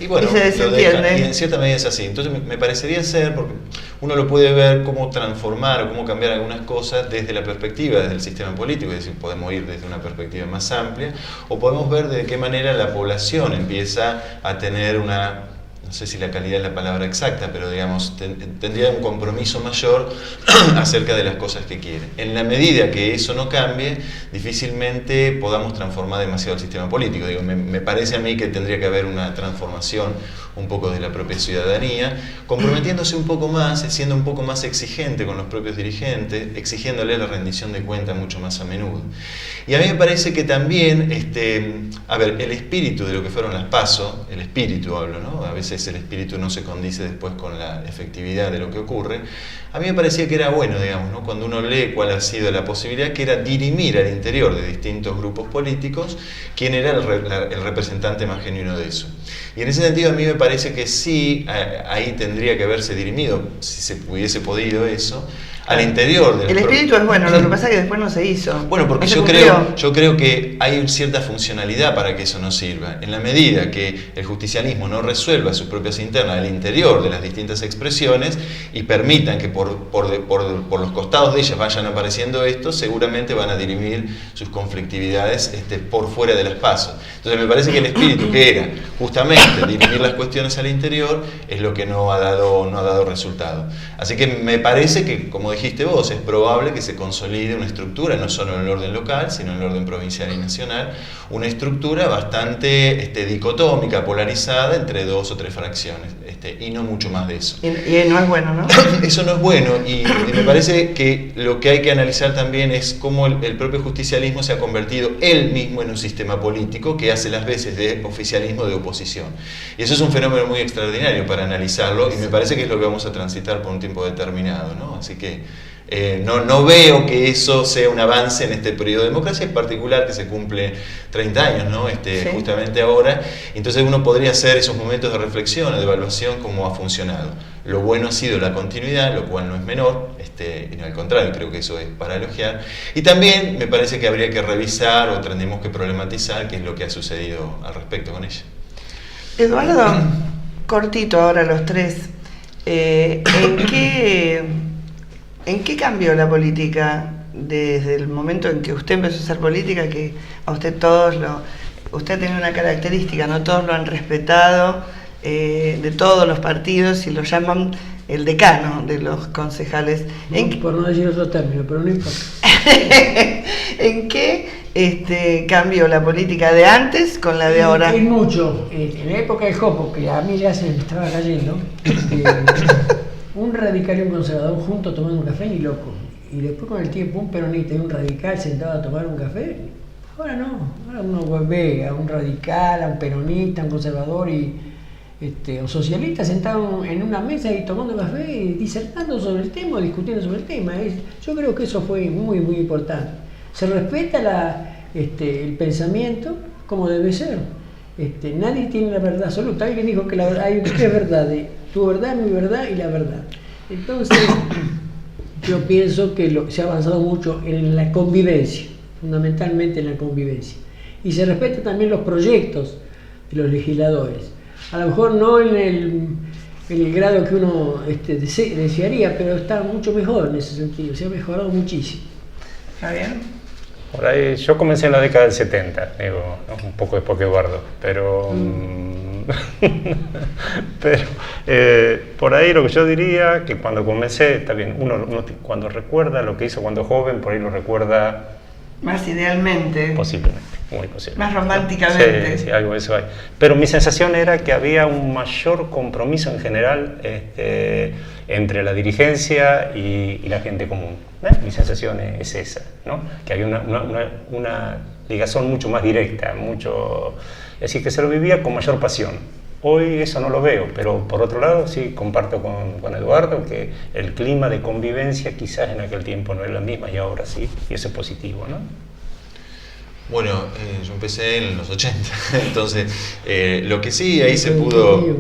y bueno, y se desentiende. Y en cierta medida es así. Entonces me parecería ser, porque uno lo puede ver cómo transformar o cómo cambiar algunas cosas desde la perspectiva, desde el sistema político, es decir, podemos ir desde una perspectiva más amplia, o podemos ver de qué manera la población empieza a tener una, no sé si la calidad es la palabra exacta, pero digamos, tendría un compromiso mayor acerca de las cosas que quiere. En la medida que eso no cambie, difícilmente podamos transformar demasiado el sistema político. Digo, me parece a mí que tendría que haber una transformación un poco de la propia ciudadanía, comprometiéndose un poco más, siendo un poco más exigente con los propios dirigentes, exigiéndole la rendición de cuentas mucho más a menudo. Y a mí me parece que también, el espíritu de lo que fueron las PASO, el espíritu hablo, ¿no? A veces el espíritu no se condice después con la efectividad de lo que ocurre. A mí me parecía que era bueno, digamos, ¿no?, cuando uno lee cuál ha sido la posibilidad, que era dirimir al interior de distintos grupos políticos quién era el representante más genuino de eso. Y en ese sentido a mí me parece que sí, ahí tendría que haberse dirimido, si se hubiese podido eso, al interior del... El espíritu es bueno, lo que pasa es que después no se hizo. Bueno, porque yo creo que hay cierta funcionalidad para que eso no sirva. En la medida que el justicialismo no resuelva sus propias internas al interior de las distintas expresiones y permitan que por los costados de ellas vayan apareciendo esto, seguramente van a dirimir sus conflictividades por fuera de las PASO. Entonces me parece que el espíritu, que era justamente dirimir las cuestiones al interior, es lo que no ha dado resultado. Así que me parece que, como dijiste vos, es probable que se consolide una estructura, no solo en el orden local, sino en el orden provincial y nacional, una estructura bastante dicotómica, polarizada entre dos o tres fracciones, y no mucho más de eso. Y no es bueno, ¿no? Eso no es bueno, y me parece que lo que hay que analizar también es cómo el propio justicialismo se ha convertido él mismo en un sistema político que hace las veces de oficialismo de oposición. Y eso es un fenómeno muy extraordinario para analizarlo, y me parece que es lo que vamos a transitar por un tiempo determinado, ¿no? Así que no veo que eso sea un avance en este periodo de democracia, en particular que se cumple 30 años, ¿no? Sí. Justamente ahora. Entonces uno podría hacer esos momentos de reflexión, de evaluación, cómo ha funcionado. Lo bueno ha sido la continuidad, lo cual no es menor, y al contrario, creo que eso es para elogiar. Y también me parece que habría que revisar o tendremos que problematizar qué es lo que ha sucedido al respecto con ella. Eduardo, cortito ahora los tres. ¿En qué cambió la política desde el momento en que usted empezó a hacer política, que a usted usted tiene una característica, no todos lo han respetado, de todos los partidos, y lo llaman el decano de los concejales? Por no decir otro término, pero no importa. ¿En qué cambió la política de antes con la de ahora? En mucho. En la época del Jopo, que a mí ya se me estaba cayendo, un radical y un conservador juntos tomando un café, ni loco. y después con el tiempo un peronista y un radical sentado a tomar un café. Ahora no, ahora uno ve a un radical, a un peronista, a un conservador o socialista sentado en una mesa y tomando café y disertando sobre el tema, discutiendo sobre el tema. Yo creo que eso fue muy, muy importante. Se respeta el pensamiento como debe ser. Nadie tiene la verdad absoluta. Alguien dijo que hay tres verdades: tu verdad, mi verdad y la verdad. Entonces, yo pienso que se ha avanzado mucho en la convivencia, fundamentalmente en la convivencia. Y se respetan también los proyectos de los legisladores. A lo mejor no en el grado que uno desearía, pero está mucho mejor en ese sentido, se ha mejorado muchísimo. Javier. Por ahí, yo comencé en la década del 70, digo, ¿no? Un poco después que Eduardo, pero por ahí lo que yo diría, que cuando comencé, está bien, uno cuando recuerda lo que hizo cuando joven, por ahí lo recuerda más idealmente. Posiblemente, muy posiblemente. Más románticamente. Sí, algo de eso hay. Pero mi sensación era que había un mayor compromiso en general entre la dirigencia y la gente común. Mi sensación es esa, ¿no? Que había una ligación mucho más directa, es decir, que se lo vivía con mayor pasión. Hoy eso no lo veo, pero por otro lado sí comparto con Eduardo que el clima de convivencia quizás en aquel tiempo no era la misma y ahora sí, y eso es positivo, ¿no? Bueno, yo empecé en los 80, entonces lo que sí ahí se pudo,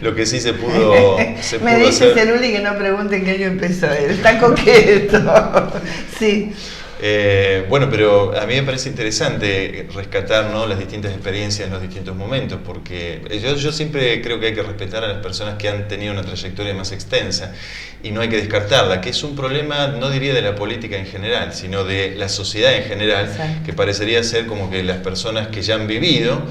lo que sí se pudo Me dice Cerulli que no pregunten qué año empezó él, está coqueto, sí. Bueno, pero a mí me parece interesante rescatar, ¿no?, las distintas experiencias en los distintos momentos, porque yo siempre creo que hay que respetar a las personas que han tenido una trayectoria más extensa y no hay que descartarla, que es un problema, no diría de la política en general, sino de la sociedad en general. Exacto. Que parecería ser como que las personas que ya han vivido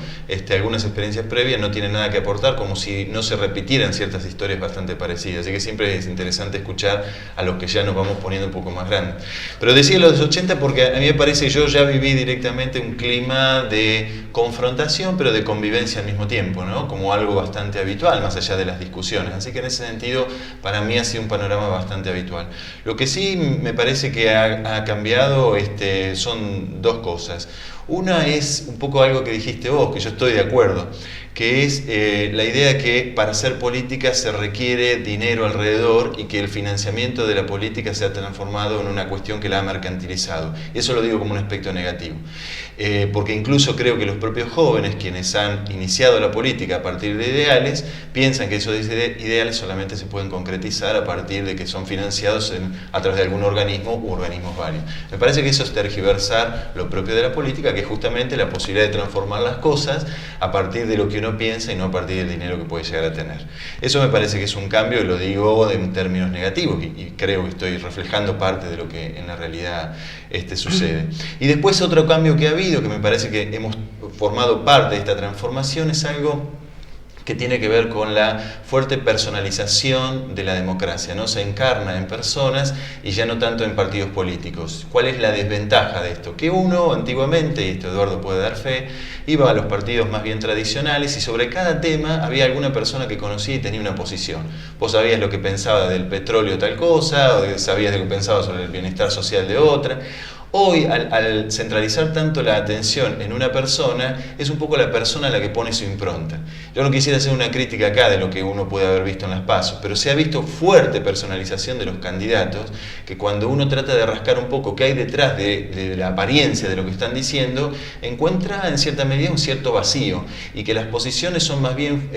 algunas experiencias previas no tienen nada que aportar, como si no se repitieran ciertas historias bastante parecidas. Así que siempre es interesante escuchar a los que ya nos vamos poniendo un poco más grandes. Pero decía los 80 porque a mí me parece que yo ya viví directamente un clima de confrontación, pero de convivencia al mismo tiempo, ¿no? Como algo bastante habitual, más allá de las discusiones. Así que en ese sentido, para mí ha sido un panorama bastante habitual. Lo que sí me parece que ha cambiado son dos cosas. Una es un poco algo que dijiste vos, que yo estoy de acuerdo, que es la idea que para hacer política se requiere dinero alrededor y que el financiamiento de la política se ha transformado en una cuestión que la ha mercantilizado. Y eso lo digo como un aspecto negativo. Porque incluso creo que los propios jóvenes, quienes han iniciado la política a partir de ideales, piensan que esos ideales solamente se pueden concretizar a partir de que son financiados a través de algún organismo u organismos varios. Me parece que eso es tergiversar lo propio de la política, que es justamente la posibilidad de transformar las cosas a partir de lo que uno piensa y no a partir del dinero que puede llegar a tener. Eso me parece que es un cambio, y lo digo en términos negativos, y creo que estoy reflejando parte de lo que en la realidad sucede. Y después otro cambio que ha habido, que me parece que hemos formado parte de esta transformación, es algo que tiene que ver con la fuerte personalización de la democracia, ¿no? Se encarna en personas y ya no tanto en partidos políticos. ¿Cuál es la desventaja de esto? Que uno antiguamente, y esto Eduardo puede dar fe, iba a los partidos más bien tradicionales y sobre cada tema había alguna persona que conocía y tenía una posición. Vos sabías lo que pensaba del petróleo tal cosa, o sabías lo que pensaba sobre el bienestar social de otra. Hoy, al centralizar tanto la atención en una persona, es un poco la persona a la que pone su impronta. Yo no quisiera hacer una crítica acá de lo que uno puede haber visto en las PASO, pero se ha visto fuerte personalización de los candidatos, que cuando uno trata de rascar un poco qué hay detrás de la apariencia de lo que están diciendo, encuentra en cierta medida un cierto vacío, y que las posiciones son más bien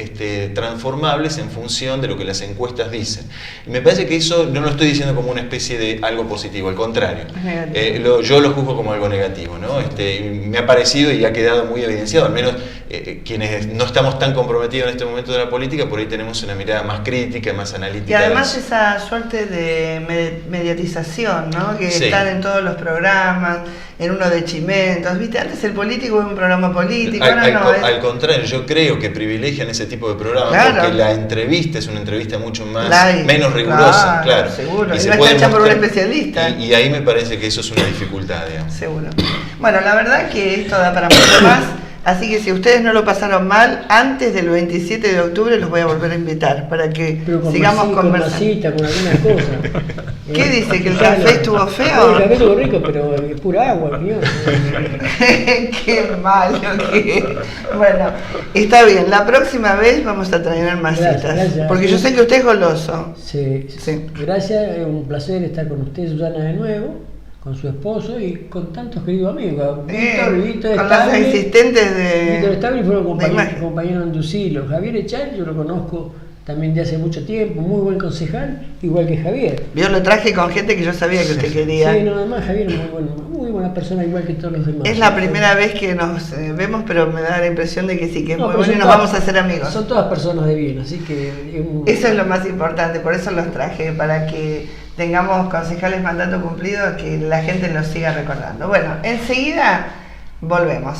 transformables en función de lo que las encuestas dicen. Y me parece que eso no lo estoy diciendo como una especie de algo positivo, al contrario. Yo lo juzgo como algo negativo, ¿no? Me ha parecido y ha quedado muy evidenciado, al menos quienes no estamos tan comprometidos en este momento de la política, por ahí tenemos una mirada más crítica, más analítica. Y además esa suerte de mediatización, ¿no? Que sí, están en todos los programas, en uno de Chimentos, ¿viste? Antes el político era un programa político, al contrario, yo creo que privilegian ese tipo de programas, claro, porque la entrevista es una entrevista mucho menos rigurosa, claro. Seguro, y no está hecha por un especialista. Y ahí me parece que eso es una dificultad, digamos. Seguro. Bueno, la verdad que esto da para mucho más. Así que si ustedes no lo pasaron mal, antes del 27 de octubre los voy a volver a invitar para que sigamos conversando. Con alguna cosa. ¿Qué dice? ¿Que el café estuvo feo? No, el café estuvo rico, pero es pura agua, mío. Qué malo que es. Bueno, está bien. La próxima vez vamos a traer masitas. Gracias. Porque yo sé que usted es goloso. Sí. Gracias, es un placer estar con usted, Susana, de nuevo, con su esposo y con tantos queridos amigos. Víctor con los asistentes Víctor Stabile fueron compañeros en Ducilo. Javier Echal, yo lo conozco también de hace mucho tiempo, muy buen concejal, igual que Javier. Yo lo traje con gente que yo sabía que usted quería. Sí, no, además Javier es muy buena persona, igual que todos los demás. Es la primera vez que nos vemos, pero me da la impresión de que sí, que es muy bueno y nos vamos a hacer amigos. Son todas personas de bien, así que... Eso es lo más importante, por eso los traje, para que tengamos concejales mandato cumplido, que la gente los siga recordando. Bueno, enseguida volvemos.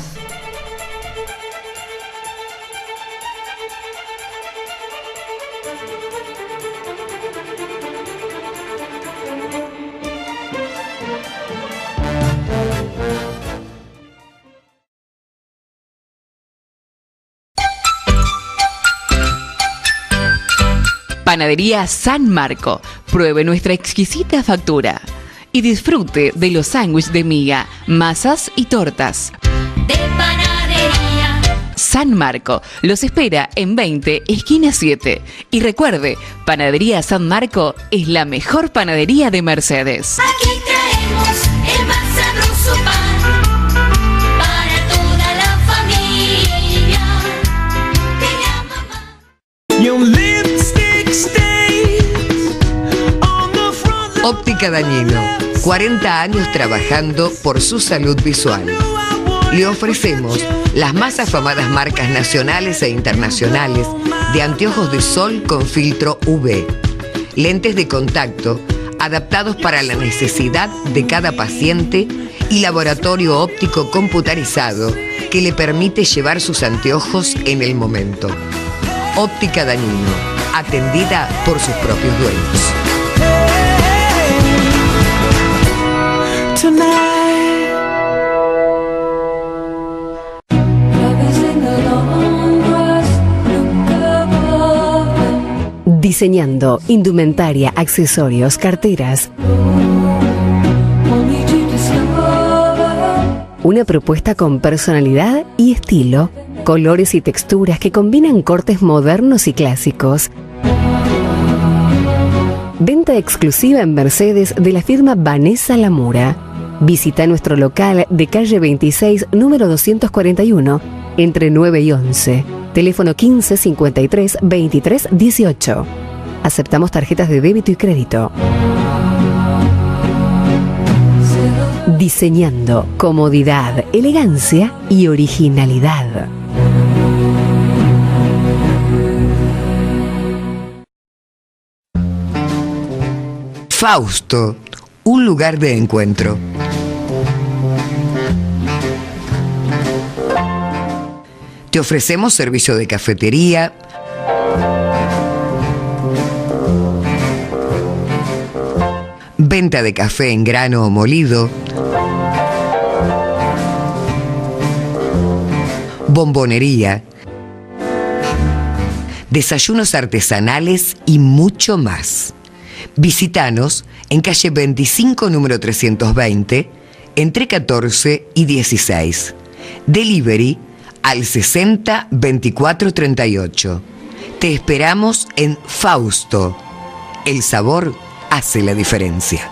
Panadería San Marco. Pruebe nuestra exquisita factura y disfrute de los sándwiches de miga, masas y tortas. De Panadería San Marco los espera en 20, esquina 7. Y recuerde, Panadería San Marco es la mejor panadería de Mercedes. Aquí traemos el más sabroso pan para toda la familia. De la mamá. Óptica Dañino, 40 años trabajando por su salud visual. Le ofrecemos las más afamadas marcas nacionales e internacionales de anteojos de sol con filtro UV, lentes de contacto adaptados para la necesidad de cada paciente y laboratorio óptico computarizado que le permite llevar sus anteojos en el momento. Óptica Dañino, atendida por sus propios dueños. Diseñando indumentaria, accesorios, carteras. Una propuesta con personalidad y estilo, colores y texturas que combinan cortes modernos y clásicos. Venta exclusiva en Mercedes de la firma Vanessa Lamura. Visita nuestro local de calle 26, número 241, entre 9 y 11. Teléfono 15 53 23 18. Aceptamos tarjetas de débito y crédito. Diseñando comodidad, elegancia y originalidad. Fausto, un lugar de encuentro. Te ofrecemos servicio de cafetería, venta de café en grano o molido, bombonería, desayunos artesanales y mucho más. Visítanos en calle 25, número 320, entre 14 y 16. Delivery al 60 24 38. Te esperamos en Fausto. El sabor hace la diferencia.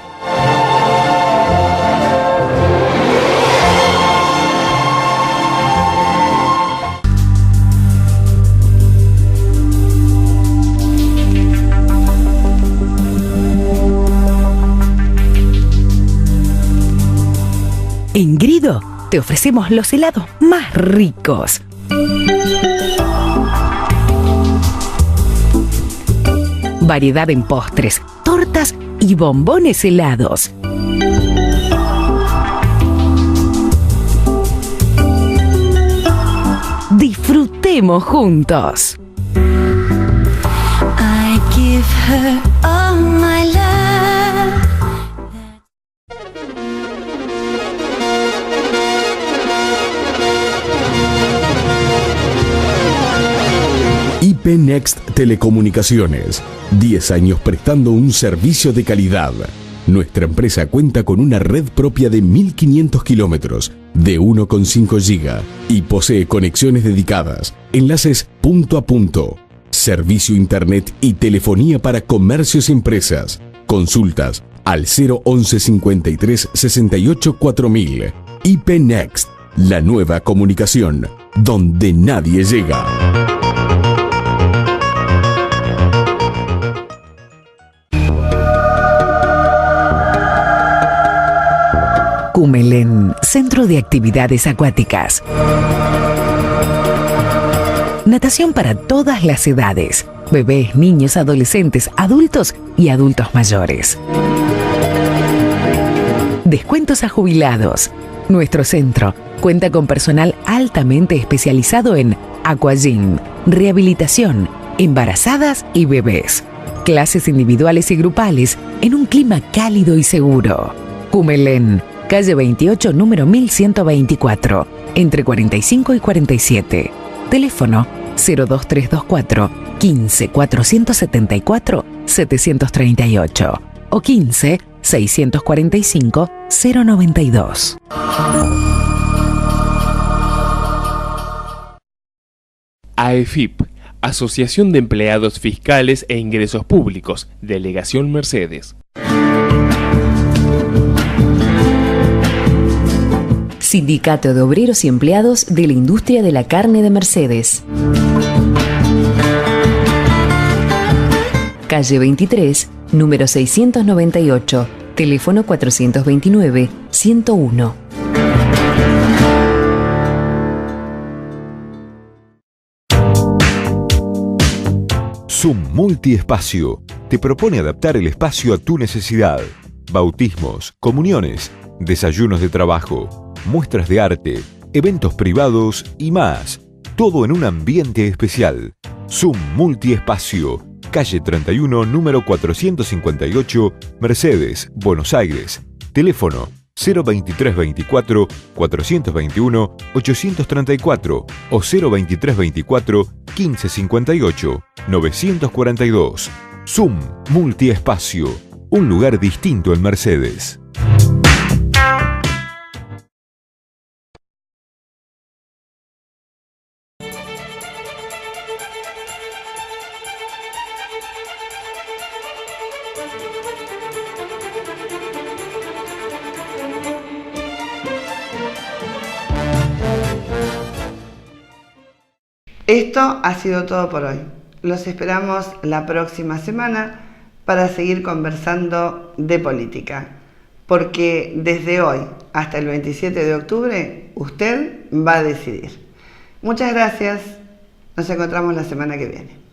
En Grido te ofrecemos los helados más ricos. Variedad en postres, tortas y bombones helados. Disfrutemos juntos. I give her all my love. Next Telecomunicaciones. 10 años prestando un servicio de calidad. Nuestra empresa cuenta con una red propia de 1500 kilómetros de 1,5 GB y posee conexiones dedicadas, enlaces punto a punto, servicio internet y telefonía para comercios y empresas. Consultas al 011 53 68 4000. IP Next, la nueva comunicación, donde nadie llega. Cumelén, Centro de Actividades Acuáticas. Natación para todas las edades. Bebés, niños, adolescentes, adultos y adultos mayores. Descuentos a jubilados. Nuestro centro cuenta con personal altamente especializado en aquagym, rehabilitación, embarazadas y bebés. Clases individuales y grupales en un clima cálido y seguro. Cumelén, calle 28, número 1124, entre 45 y 47. Teléfono 02324 15 474 738 o 15 645 092. AEFIP, Asociación de Empleados Fiscales e Ingresos Públicos, Delegación Mercedes. Sindicato de Obreros y Empleados de la Industria de la Carne de Mercedes. Calle 23, número 698, teléfono 429-101. Zoom Multiespacio te propone adaptar el espacio a tu necesidad. Bautismos, comuniones, desayunos de trabajo, muestras de arte, eventos privados y más. Todo en un ambiente especial. Zoom Multiespacio, calle 31, número 458, Mercedes, Buenos Aires. Teléfono 02324 421 834 o 02324 1558 942. Zoom Multiespacio, un lugar distinto en Mercedes. Esto ha sido todo por hoy. Los esperamos la próxima semana para seguir conversando de política, porque desde hoy hasta el 27 de octubre usted va a decidir. Muchas gracias. Nos encontramos la semana que viene.